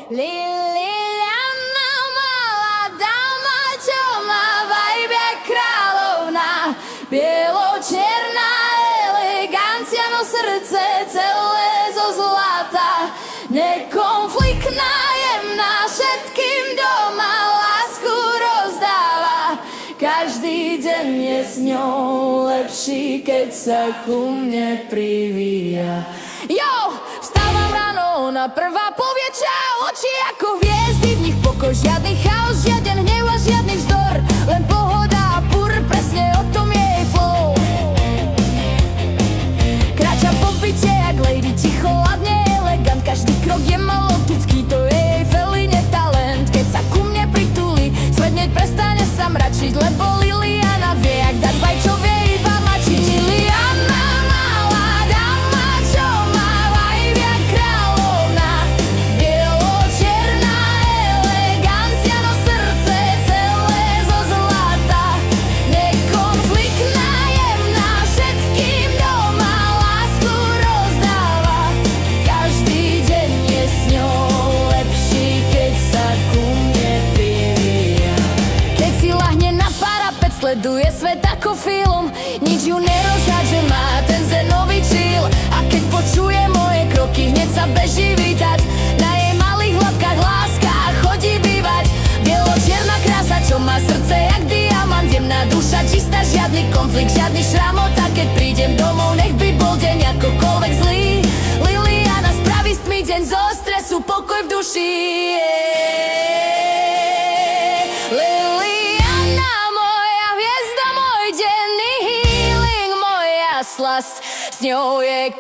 Liliana, malá dáma, čo má vibe jak kráľovná. Bielo-čierna elegancia, no srdce celé zo zlata. Nekonfliktná, jemná, všetkým doma lásku rozdáva. Každý deň je s ňou lepší, keď sa ku mne privíja. Jo, vstávam ráno, ona prvá povie čau. Oči ako hviezdy, v nich pokoj, žiadny chaos, žiaden hnev a žiadny vzdor. Len pohoda a pur, presne o tom je jej flow. Kráča po byte jak lady, ticho, hladne, elegant. Každý krok je malotický, to je jej feline talent. Keď sa ku mne pritúli, svet hneď prestane sa mračiť, lebo Liliana vie, jak dať vajčovie iba mačiť. Liliana, malá dáma, čo má vibe jak kráľovná. Bielo-čierna elegancia, no srdce celé zo zlata. Nekonfliktná, jemná, všetkým doma lásku rozdáva. Každý deň je s ňou lepší, keď sa ku mne privíja. Keď si lahne na parapet, sleduje svet ako film. Nič ju nerozhádže, má ten zenový chill. A keď počuje moje kroky, hneď sa beží vítať. Na jej malých hladkách láska chodí bývať. Bielo-čierna krása, čo má srdce jak diamant. Jemná duša, čistá, žiadny konflikt, žiadny šramot. A keď prídem domov, nech by bol deň akokoľvek zlý. Liliana spraví z tmy deň zo stresu, pokoj v duši. Liliana, moja hviezda, môj denný healing, moja slasť, s ňou je